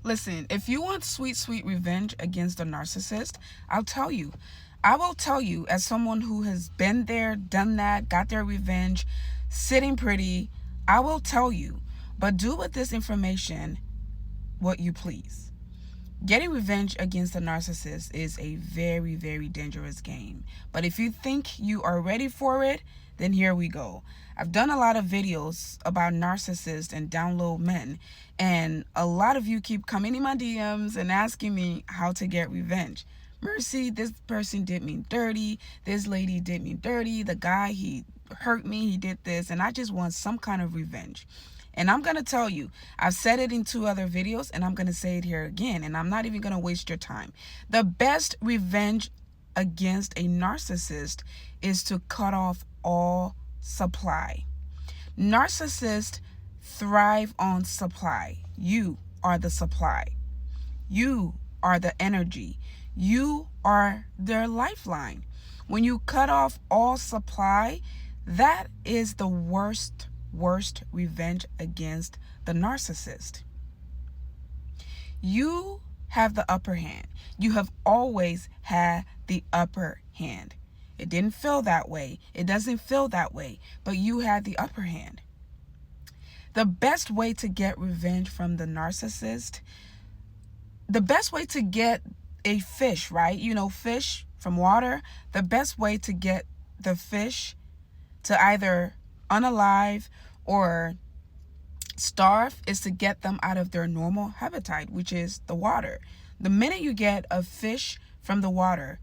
Listen, if you want sweet, sweet revenge against a narcissist, I'll tell you. I will tell you, as someone who has been there, done that, got their revenge, sitting pretty, I will tell you. But do with this information what you please. Getting revenge against a narcissist is a very, very dangerous game. But if you think you are ready for it, then here we go. I've done a lot of videos about narcissists and down low men, and a lot of you keep coming in my DMs and asking me how to get revenge. Mercy, this person did me dirty. This lady did me dirty. The guy, he hurt me. He did this, and I just want some kind of revenge. And I'm going to tell you, I've said it in 2 other videos, and I'm going to say it here again, and I'm not even going to waste your time. The best revenge against a narcissist is to cut off all supply. Narcissists thrive on supply. You are the supply. You are the energy. You are their lifeline. When you cut off all supply, that is the worst revenge against the narcissist. You have the upper hand. You have always had the upper hand. It didn't feel that way. It doesn't feel that way, but you had the upper hand. The best way to get revenge from the narcissist, the best way to get a fish, right? You know, fish from water. The best way to get the fish to either unalive or starve is to get them out of their normal habitat, which is the water. The minute you get a fish from the water,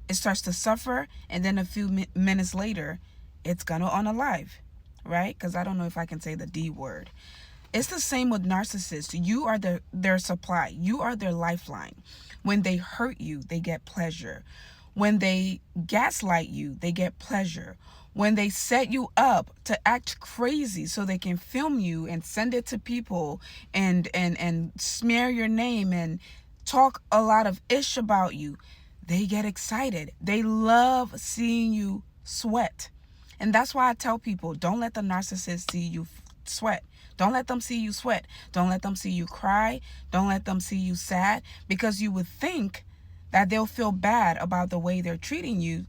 it starts to suffer, and then a few minutes later, it's gonna unalive, right? Because I don't know if I can say the D word. It's the same with narcissists. You are their supply. You are their lifeline. When they hurt you, they get pleasure. When they gaslight you, they get pleasure. When they set you up to act crazy so they can film you and send it to people and smear your name and talk a lot of ish about you, they get excited. They love seeing you sweat. And that's why I tell people, don't let the narcissist see you sweat. Don't let them see you sweat. Don't let them see you cry. Don't let them see you sad, because you would think that they'll feel bad about the way they're treating you.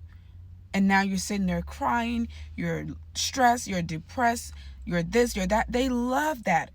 And now you're sitting there crying, you're stressed, you're depressed, you're this, you're that. They love that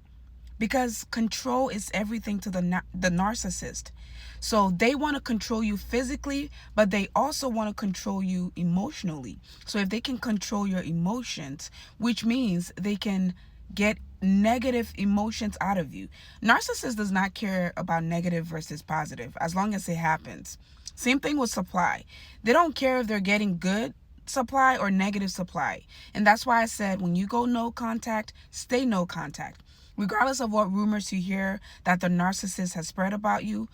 because control is everything to the narcissist. So they want to control you physically, but they also want to control you emotionally. So if they can control your emotions, which means they can get negative emotions out of you. Narcissist does not care about negative versus positive as long as it happens. Same thing with supply. They don't care if they're getting good supply or negative supply. And that's why I said when you go no contact, stay no contact. Regardless of what rumors you hear that the narcissist has spread about you,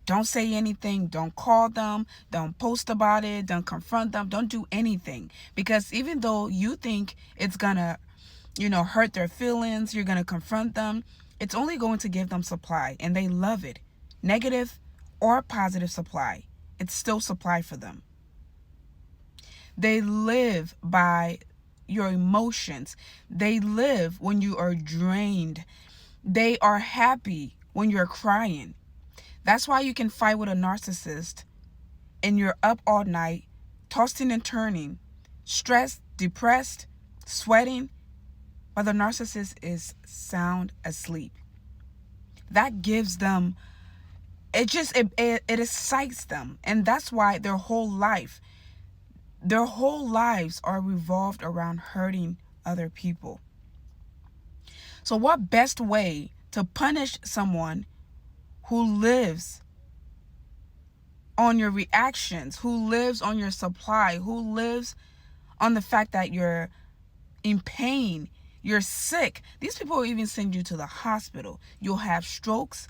don't say anything. Don't call them. Don't post about it. Don't confront them. Don't do anything. Because even though you think it's gonna, hurt their feelings, you're gonna confront them, it's only going to give them supply. And they love it. Negative or positive supply. It's still supply for them. They live by your emotions. They live when you are drained. They are happy when you're crying. That's why you can fight with a narcissist and you're up all night, tossing and turning, stressed, depressed, sweating, but the narcissist is sound asleep. That gives them, it excites them. And that's why their whole lives are revolved around hurting other people. So what best way to punish someone who lives on your reactions, who lives on your supply, who lives on the fact that you're in pain, you're sick? These people will even send you to the hospital. You'll have strokes.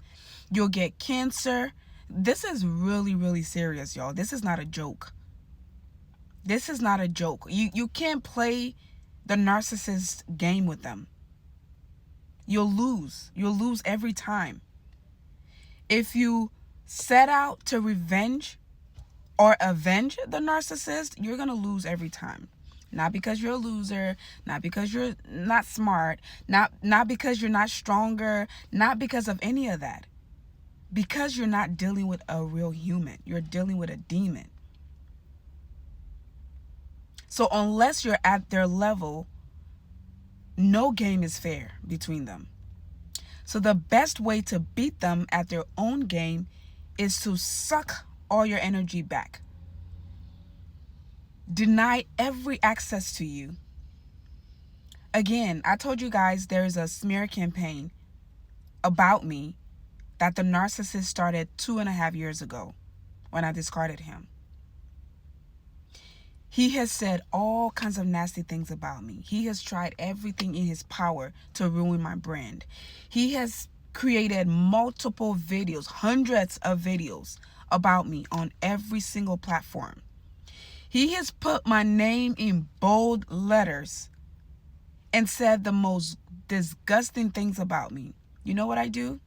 You'll get cancer. This is really, really serious, y'all. This is not a joke. This is not a joke. You can't play the narcissist game with them. You'll lose. You'll lose every time. If you set out to revenge or avenge the narcissist, you're going to lose every time. Not because you're a loser, not because you're not smart, not because you're not stronger, not because of any of that. Because you're not dealing with a real human. You're dealing with a demon. So unless you're at their level, no game is fair between them. So the best way to beat them at their own game is to suck all your energy back. Deny every access to you. Again, I told you guys there's a smear campaign about me that the narcissist started 2.5 years ago when I discarded him. He has said all kinds of nasty things about me. He has tried everything in his power to ruin my brand. He has created multiple videos, hundreds of videos about me on every single platform. He has put my name in bold letters and said the most disgusting things about me. You know what I do?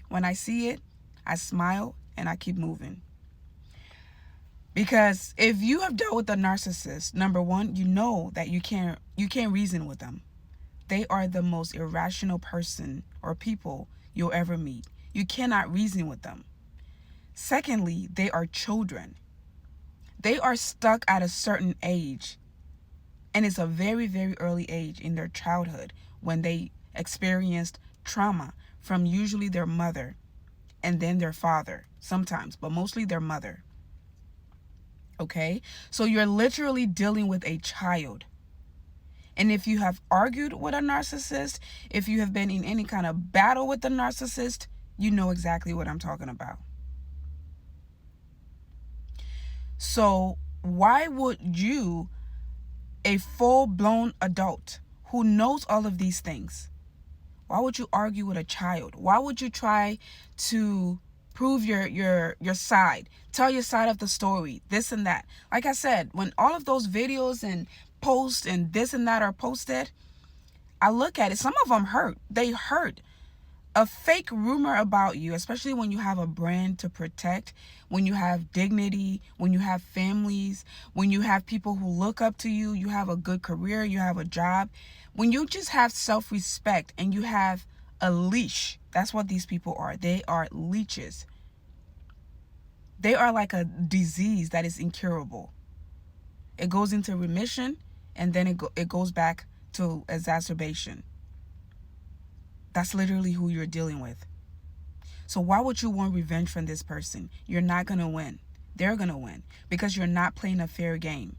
When I see it, I smile and I keep moving. Because if you have dealt with a narcissist, number one, you know that you can't reason with them. They are the most irrational person or people you'll ever meet. You cannot reason with them. Secondly, they are children. They are stuck at a certain age. And it's a very, very early age in their childhood when they experienced trauma from usually their mother and then their father sometimes, but mostly their mother. Okay? So you're literally dealing with a child. And if you have argued with a narcissist, if you have been in any kind of battle with a narcissist, you know exactly what I'm talking about. So why would you, a full-blown adult who knows all of these things, why would you argue with a child? Why would you try to prove your side? Tell your side of the story, this and that. Like I said, when all of those videos and posts and this and that are posted, I look at it. Some of them hurt. They hurt. A fake rumor about you, especially when you have a brand to protect, when you have dignity, when you have families, when you have people who look up to you, you have a good career, you have a job, when you just have self-respect and you have a leash. That's what these people are. They are leeches. They are like a disease that is incurable. It goes into remission and then it goes back to exacerbation. That's literally who you're dealing with. So why would you want revenge from this person? You're not going to win. They're going to win because you're not playing a fair game.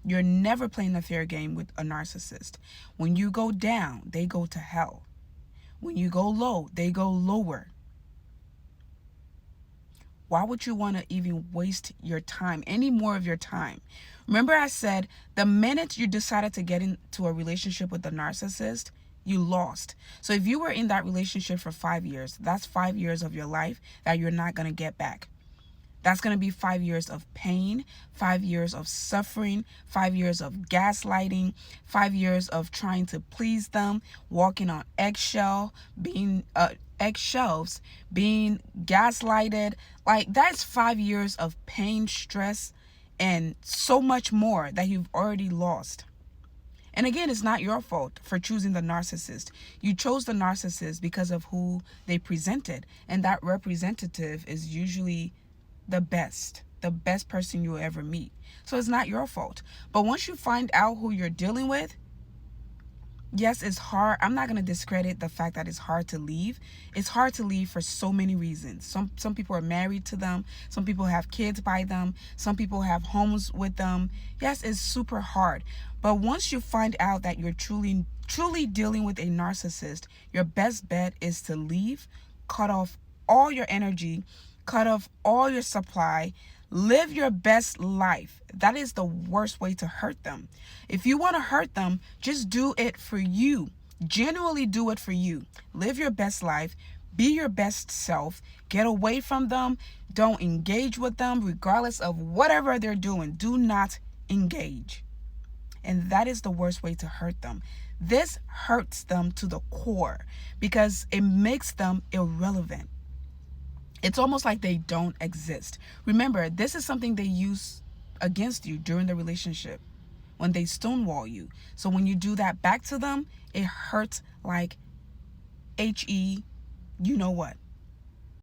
You're never playing a fair game with a narcissist. When you go down, they go to hell. When you go low, they go lower. Why would you want to even waste your time, any more of your time? Remember I said the minute you decided to get into a relationship with a narcissist, you lost. So if you were in that relationship for 5 years, that's 5 years of your life that you're not going to get back. That's going to be 5 years of pain, 5 years of suffering, 5 years of gaslighting, 5 years of trying to please them, walking on eggshells, being gaslighted. Like, that's 5 years of pain, stress, and so much more that you've already lost. And again, it's not your fault for choosing the narcissist. You chose the narcissist because of who they presented. And that representative is usually the best person you'll ever meet. So it's not your fault. But once you find out who you're dealing with, yes, it's hard. I'm not going to discredit the fact that it's hard to leave. It's hard to leave for so many reasons. Some people are married to them. Some people have kids by them. Some people have homes with them. Yes, it's super hard. But once you find out that you're truly dealing with a narcissist, your best bet is to leave, cut off all your energy, cut off all your supply, live your best life. That is the worst way to hurt them. If you want to hurt them, just do it for you. Genuinely do it for you. Live your best life. Be your best self. Get away from them. Don't engage with them regardless of whatever they're doing. Do not engage. And that is the worst way to hurt them. This hurts them to the core because it makes them irrelevant. It's almost like they don't exist. Remember, this is something they use against you during the relationship when they stonewall you. So when you do that back to them, it hurts like you know what.